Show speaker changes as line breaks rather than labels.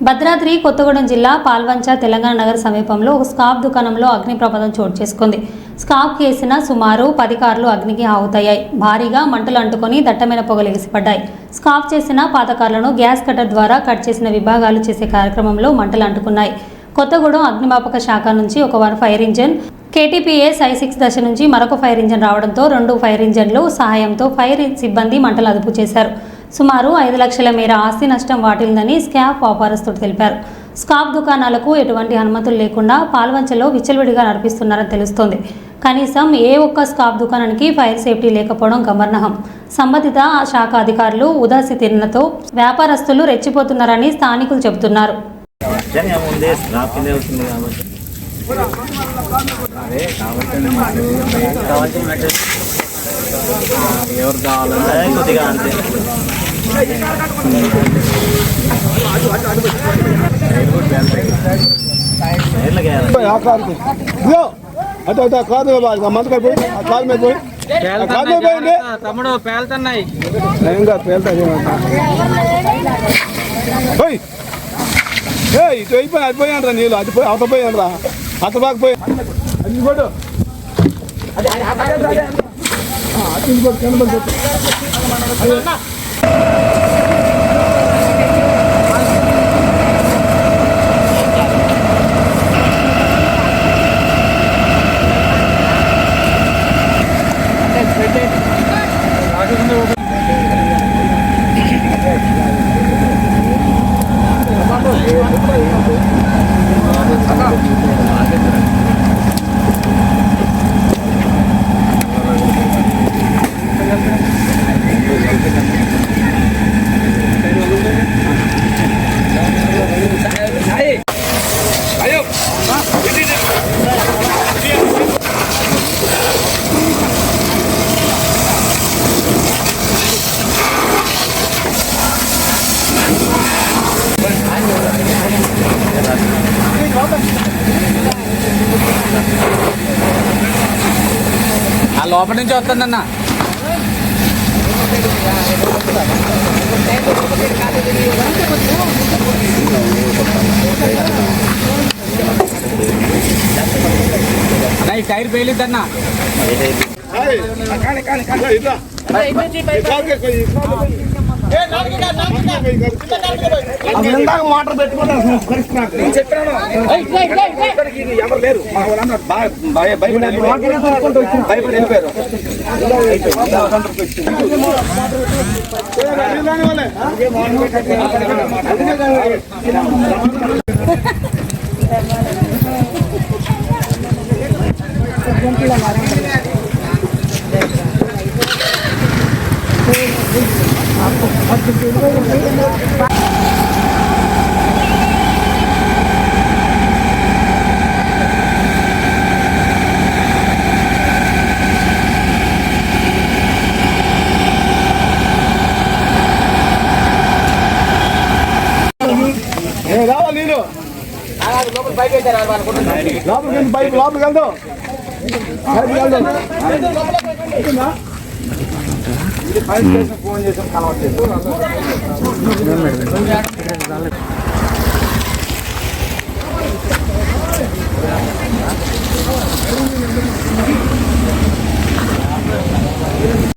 భద్రాద్రి కొత్తగూడెం జిల్లా పాల్వంచ తెలంగాణ నగర సమీపంలో ఒక స్కాప్ దుకాణంలో అగ్ని ప్రమాదం చోటు చేసుకుంది. స్కాప్ కేసిన సుమారు 10 కార్లు అగ్నికి ఆహుతయ్యాయి. భారీగా మంటలు అంటుకొని దట్టమైన పొగలు ఎగిసిపడ్డాయి. స్కాప్ చేసిన పాత కార్లను గ్యాస్ కటర్ ద్వారా కట్ చేసిన విభాగాలు చేసే కార్యక్రమంలో మంటలు అంటుకున్నాయి. కొత్తగూడెం అగ్నిమాపక శాఖ నుంచి ఒక ఫైర్ ఇంజన్, KTPS I6 దశ నుంచి మరొక ఫైర్ ఇంజన్ రావడంతో 2 ఫైర్ ఇంజన్లు సహాయంతో ఫైర్ సిబ్బంది మంటలు అదుపు చేశారు. సుమారు 5 లక్షల మేర ఆస్తి నష్టం వాటిల్లిందని స్కాప్ వ్యాపారస్తుడు తెలిపారు. స్కాప్ దుకాణాలకు ఎటువంటి అనుమతులు లేకుండా పాల్వంచలో విచ్చలవిడిగా నడిపిస్తున్నారని తెలుస్తోంది. కనీసం ఏ ఒక్క స్కాప్ దుకాణానికి ఫైర్ సేఫ్టీ లేకపోవడం గమనార్హం. సంబంధిత శాఖ అధికారులు ఉదాసీనతతో వ్యాపారస్తులు రెచ్చిపోతున్నారని స్థానికులు చెబుతున్నారు.
ఎవరు కావాలంటే కొద్దిగా అంతే తమ్ముడు పేలుతున్నాయి
ఇటు అయిపోయి అదిపోయాను నీళ్ళు అది అవతపోయాను రా అతబాకపోయి అది కూడా
లోపల నుంచి వస్తుందన్న ఈ టైర్ పేలిద్దన్న
మోటార్ పెట్టుకుంటాను ఎవరు లేరు భయపడి వెళ్ళిపోయారు. రావాలి నీళ్ళు లోపలికి వెళ్దాం ఫోన్ చేసాం కలవట్లేదు.